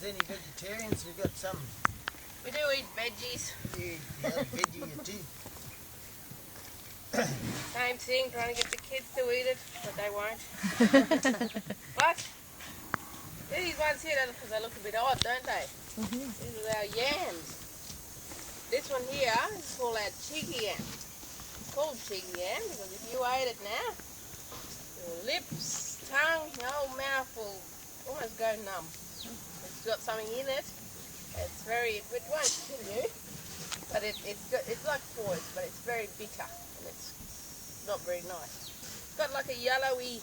any vegetarians? We've got some. We do eat veggies. You have veggie too. Same thing, trying to get the kids to eat it, but they won't. But these ones here, because they look a bit odd, don't they? These are our yams. This one here is called our cheeky yam. It's called cheeky yam because if you ate it now, your lips, tongue, your whole mouth will almost go numb. It's got something in it. It won't kill you, but it's like poison, but it's very bitter and it's not very nice. It's got like a yellowy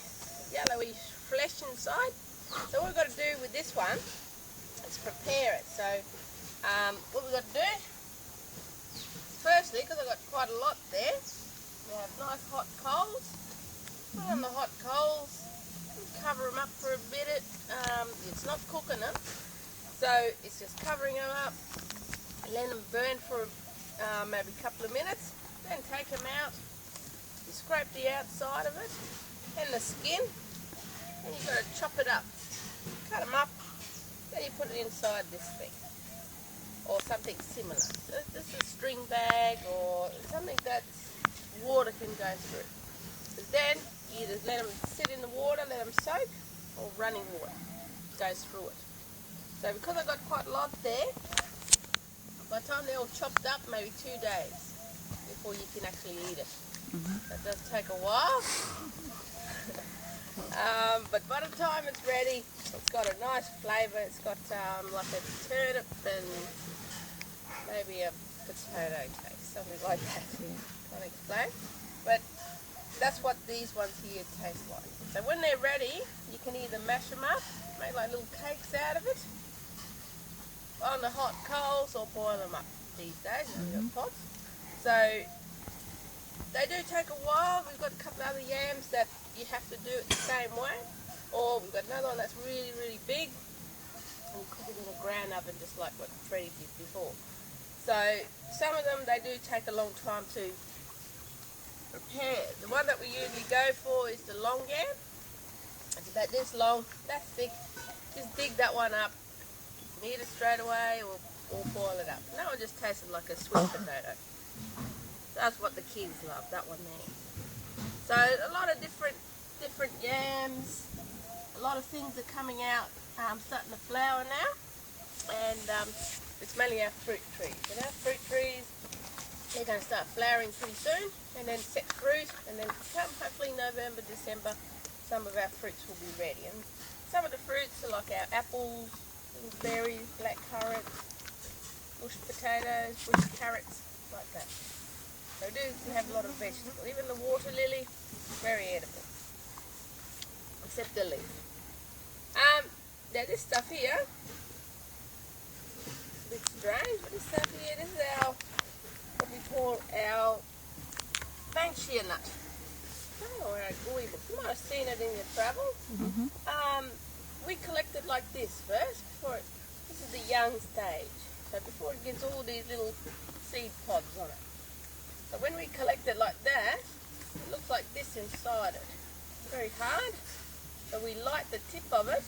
flesh inside. So what we've got to do with this one is prepare it. So what we've got to do, firstly, because I've got quite a lot there, we have nice hot coals. Put on the hot coals, cover them up for a bit. It's not cooking them, so it's just covering them up, let them burn for maybe a couple of minutes, then take them out. You scrape the outside of it and the skin, and you've got to chop it up, cut them up, then you put it inside this thing or something similar. So this is a string bag or something that water can go through. But then you just let them sit in the water, let them soak, or running water goes through it. So because I've got quite a lot there, by the time they're all chopped up, maybe 2 days before you can actually eat it. That does take a while. But by the time it's ready, it's got a nice flavour. It's got like a turnip and maybe a potato taste, something like that. Can't explain. But that's what these ones here taste like. So when they're ready, you can either mash them up, make like little cakes out of it, on the hot coals, or boil them up these days in your pots. So they do take a while. We've got a couple of other yams that you have to do it the same way, or we've got another one that's really, really big, and we cook it in a ground oven just like what Freddie did before. So some of them, they do take a long time to prepare. The one that we usually go for is the long yam. It's about this long, that's thick. Just dig that one up. You can eat it straight away or boil it up. That one just tasted like a sweet potato. That's what the kids love, that one there. So a lot of different yams, a lot of things are coming out, starting to flower now, and it's mainly our fruit trees. And our fruit trees, they're going to start flowering pretty soon, and then set fruit, and then come hopefully November, December, some of our fruits will be ready. And some of the fruits are like our apples, berries, black currants, bush potatoes, bush carrots, like that. So we do have a lot of vegetables. Even the water lily, very edible, except the leaf. Now this stuff here, it's a bit strange, but this stuff here, this is our, what we call our banksia nut. Or our gooey book. You might have seen it in your travels. We collect it like this first. This is the young stage. So before it gets all these little seed pods on it. So when we collect it like that, it looks like this inside it. It's very hard. So we light the tip of it,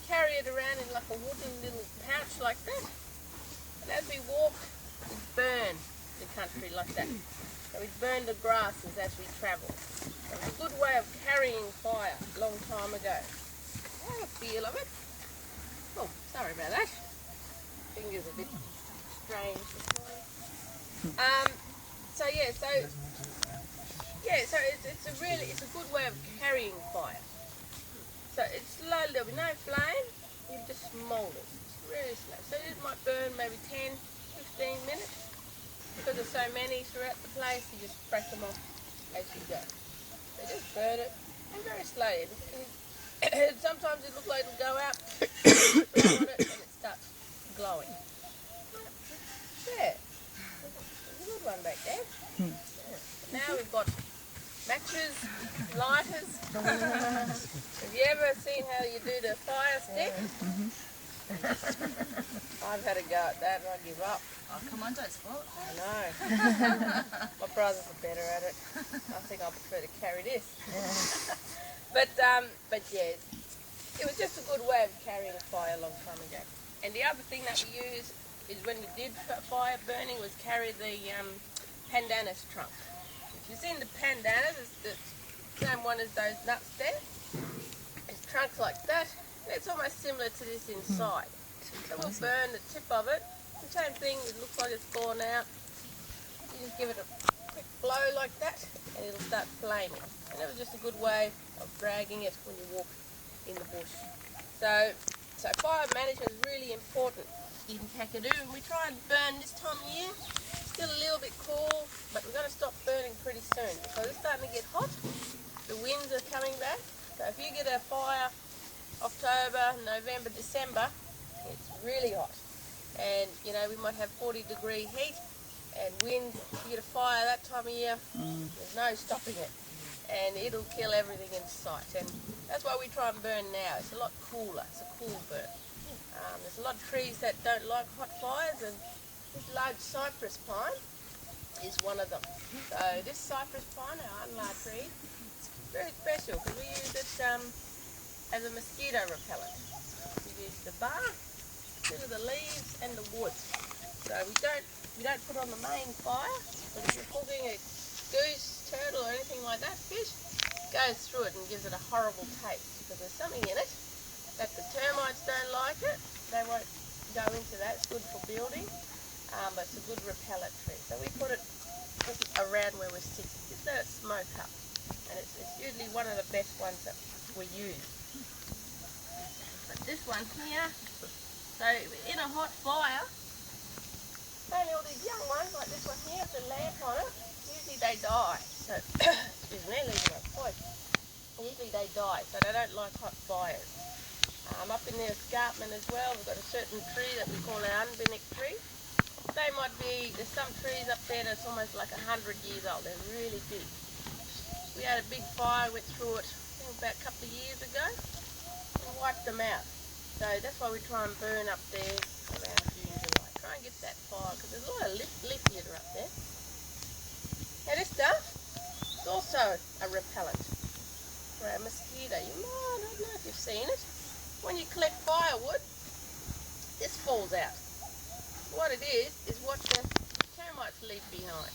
carry it around in like a wooden little pouch like that. And as we walk, we burn the country like that. So we burn the grasses as we travel. So it's a good way of carrying fire a long time ago. I have a feel of it. Oh, sorry about that. Fingers a bit strange this morning. So it's a good way of carrying fire. So it's slowly, there'll be no flame, you just smoulder it. It's really slow. So it might burn maybe 10, 15 minutes. Because there's so many throughout the place, you just break them off as you go. So just burn it, and very slowly. And sometimes it looks like it'll go out, on it, and it starts glowing. There. There's a good one back there. Now we've got matches, lighters. Have you ever seen how you do the fire stick? I've had a go at that and I give up. Oh, come on, don't spoil it. I know. My brothers are better at it. I think I prefer to carry this. But yeah, it was just a good way of carrying a fire a long time ago. And the other thing that we use is when we did fire burning was carry the pandanus trunk. If you've seen the pandanus, it's the same one as those nuts there. It's trunks like that. And it's almost similar to this inside. So we'll burn the tip of it. The same thing, it looks like it's gone out. You just give it a quick blow like that and it'll start flaming. And it was just a good way of dragging it when you walk in the bush. So fire management is really important in Kakadu, and we try and burn this time of year. Still a little bit cool, but we're going to stop burning pretty soon because it's starting to get hot. The winds are coming back. So if you get a fire October, November, December, it's really hot. And you know, we might have 40-degree heat and wind. If you get a fire that time of year, there's no stopping it. And it'll kill everything in sight. And that's why we try and burn now. It's a lot cooler. It's a cool burn. There's a lot of trees that don't like hot fires, and this large cypress pine is one of them. So this cypress pine, our unlar tree, it's very special because we use it as a mosquito repellent. We use the bark, a bit of the leaves, and the wood. So we don't put on the main fire, because if you're cooking a goose, turtle, or anything like that, fish, goes through it and gives it a horrible taste because there's something in it that the termites don't like it. They won't go into that. It's good for building, but it's a good repellent tree. So we put it around where we're sitting. Just let it smoke up. And it's usually one of the best ones that we use. But this one here, so in a hot fire, only all these young ones like this one here with the lamp on it, usually they die. So, excuse me, losing my voice. Usually they die, so they don't like hot fires. Up in the escarpment as well, we've got a certain tree that we call our unbinic tree. They might be, there's some trees up there that's almost like 100 years old. They're really big. We had a big fire, went through it about a couple of years ago and wiped them out. So that's why we try and burn up there around June, July. Try and get that fire because there's a lot of leaf litter up there. Now this stuff is also a repellent for our mosquito. I don't know if you've seen it. When you collect firewood, this falls out. What it is what the termites leave behind.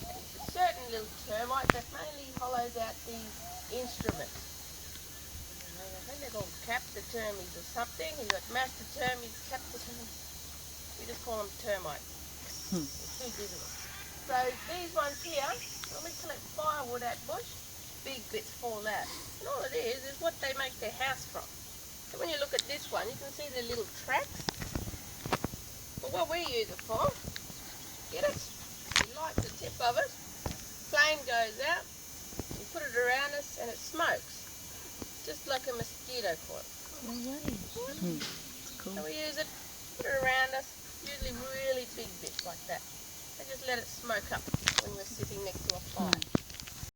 And it's certain little termites that mainly hollows out these instruments. I think they're called captotermes or something. You've got mastotermes, captotermes. We just call them termites. It's too difficult. So these ones here, when we collect firewood at bush, big bits fall out. And all it is what they make their house from. So when you look at this one, you can see the little tracks. But what we use it for, get it? You light the tip of it, flame goes out, you put it around us and it smokes. Just like a mosquito coil. Cool. So we use it, put it around us, usually really big bits like that. And just let it smoke up when we're sitting next to a fire.